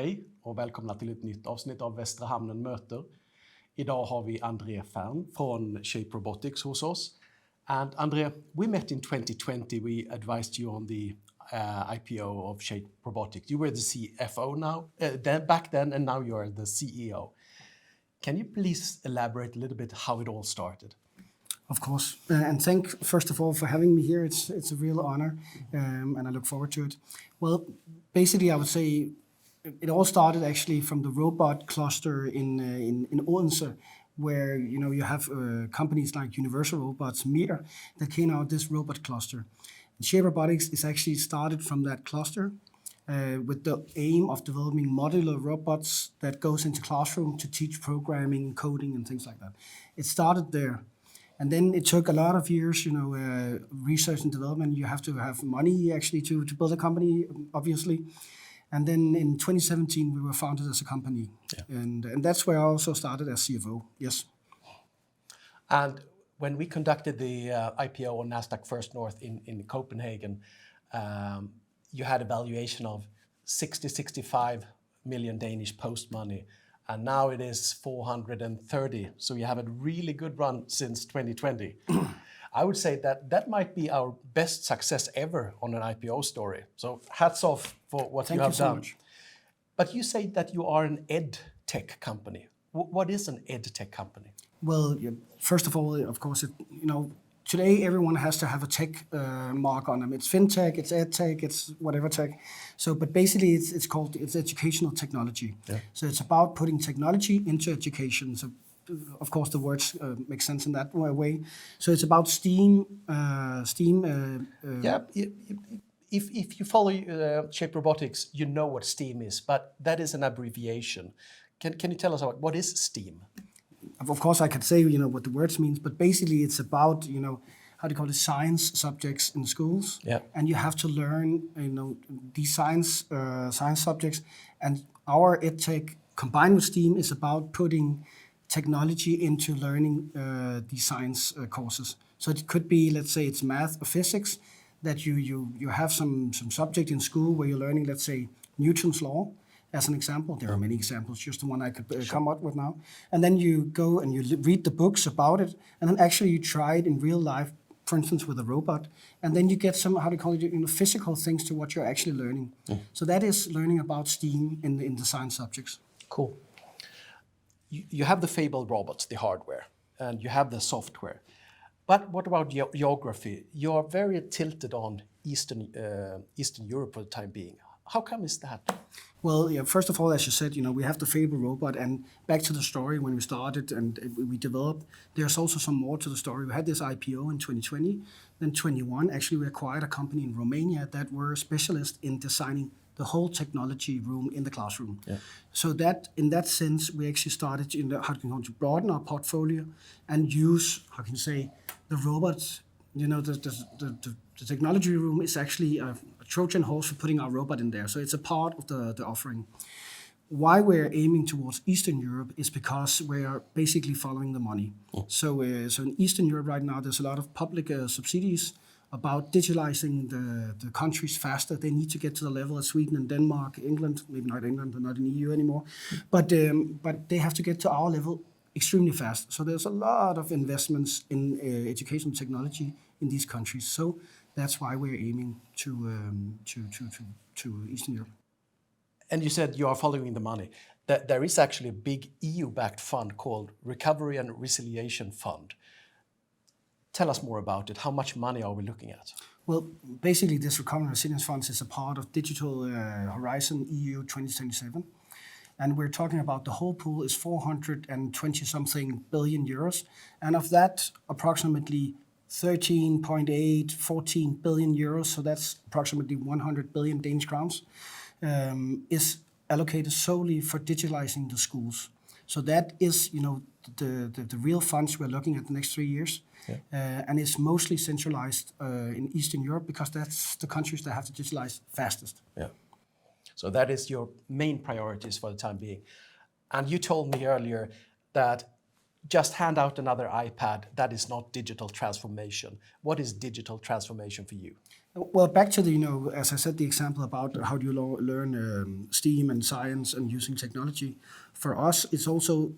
Hej och välkomna till ett nytt avsnitt av Västra Hamnen Möter. Idag har vi André Fehrn från Shape Robotics hos oss. And André, we met in 2020. We advised you on the IPO of Shape Robotics. You were the CFO back then, and now you are the CEO. Can you please elaborate a little bit how it all started? Of course, and first of all for having me here. It's a real honor, and I look forward to it. Well, basically, I would say it all started actually from the robot cluster in Odense, where you have companies like Universal Robots, Möter, that came out this robot cluster. And Shape Robotics is actually started from that cluster with the aim of developing modular robots that goes into classroom to teach programming, coding, and things like that. It started there. And then it took a lot of years, research and development. You have to have money actually to build a company, obviously. And then in 2017, we were founded as a company. Yeah. And that's where I also started as CFO, yes. And when we conducted the IPO on Nasdaq First North in Copenhagen, you had a valuation of 65 million Danish post money. And now it is 430. So you have a really good run since 2020. I would say that might be our best success ever on an IPO story. So hats off for what you have done. Much. But you say that you are an EdTech company. What is an EdTech company? Well, first of all, of course, today everyone has to have a tech mark on them. It's fintech, it's edtech, it's whatever tech. So, but basically, it's educational technology. Yeah. So it's about putting technology into education. So, of course, the words make sense in that way. So it's about STEAM. Yeah. If you follow Shape Robotics, you know what STEAM is, but that is an abbreviation. Can you tell us what is STEAM? Of course, I could say what the words means, but basically it's about how do you call it, science subjects in schools. Yeah. And you have to learn these science subjects. And our EdTech combined with STEAM is about putting technology into learning these science courses. So it could be, let's say, it's math or physics, that you have some subject in school where you're learning, let's say, Newton's law. As an example, there are many examples, just the one I could come up with now. And then you go and you read the books about it, and then actually you try it in real life, for instance, with a robot, and then you get some, how do you call it, physical things to what you're actually learning. So that is learning about STEAM in the science subjects. Cool. You have the fabled robots, the hardware, and you have the software. But what about geography? You're very tilted on Eastern Europe for the time being. How come is that? Well, yeah, first of all, as you said, we have the fabled robot, and back to the story when we started and we developed, there's also some more to the story. We had this IPO in 2020, then 21, actually we acquired a company in Romania that were specialists in designing the whole technology room in the classroom. Yeah. So that, in that sense, we actually started to broaden our portfolio and use, the robots. The technology room is actually a Trojan horse for putting our robot in there. So it's a part of the offering. Why we're aiming towards Eastern Europe is because we are basically following the money. So in Eastern Europe right now, there's a lot of public subsidies about digitalizing the countries faster. They need to get to the level of Sweden and Denmark, England, maybe not England, they're not in the EU anymore, but they have to get to our level extremely fast. So there's a lot of investments in educational technology in these countries. So that's why we're aiming to Eastern Europe. And you said you are following the money. That there is actually a big EU-backed fund called Recovery and Resiliation Fund. Tell us more about it. How much money are we looking at? Well, basically, this Recovery and Resilience Fund is a part of Digital Horizon EU 2027. And we're talking about the whole pool is 420-something billion euros. And of that, approximately 13.8, 14 billion euros, so that's approximately 100 billion Danish crowns, is allocated solely for digitalizing the schools. So that is, the real funds we're looking at the next 3 years. Yeah. And it's mostly centralized in Eastern Europe because that's the countries that have to digitalize fastest. Yeah. So that is your main priorities for the time being. And you told me earlier that just hand out another iPad, that is not digital transformation. What is digital transformation for you? Well, back to the, as I said, the example about how do you learn STEAM and science and using technology. For us, it's also,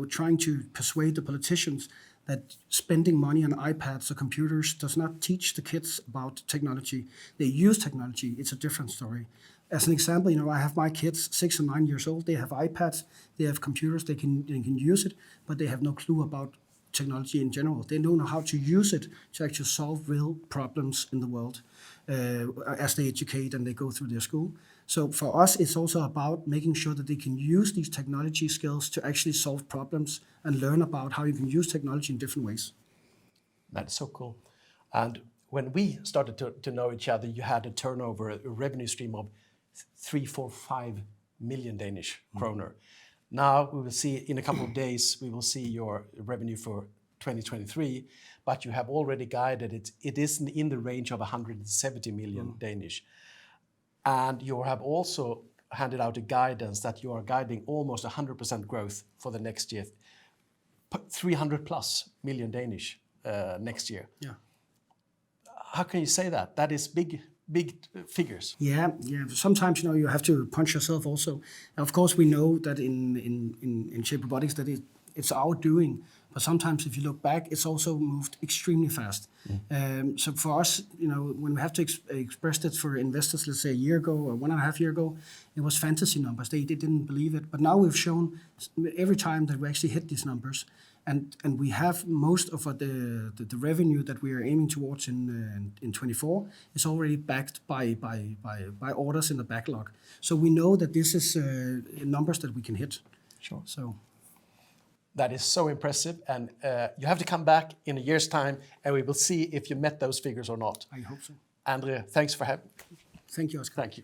trying to persuade the politicians that spending money on iPads or computers does not teach the kids about technology. They use technology. It's a different story. As an example, I have my kids, 6 and 9 years old. They have iPads. They have computers. They can use it, but they have no clue about technology in general. They don't know how to use it to actually solve real problems in the world as they educate and they go through their school. So for us, it's also about making sure that they can use these technology skills to actually solve problems and learn about how you can use technology in different ways. That's so cool. And when we started to know each other, you had a turnover, a revenue stream of 3, 4, 5 million Danish kroner. Now we will see in a couple of days, we will see your revenue for 2023, but you have already guided it is in the range of 170 million Danish. And you have also handed out a guidance that you are guiding almost 100% growth for the next year, 300 plus million Danish next year. Yeah. How can you say that? That is big figures. Yeah. Sometimes you have to punch yourself also. Of course, we know that in Shape Robotics that it's our doing, but sometimes if you look back, it's also moved extremely fast. So for us, when we have to express it for investors, let's say a year ago or 1.5 years ago, it was fantasy numbers. They didn't believe it, but now we've shown every time that we actually hit these numbers. And we have most of the revenue that we are aiming towards in 24 is already backed by orders in the backlog. So we know that this is numbers that we can hit. Sure. So that is so impressive, and you have to come back in a year's time, and we will see if you met those figures or not. I hope so. André, thanks for having. Thank you, Oscar. Thank you.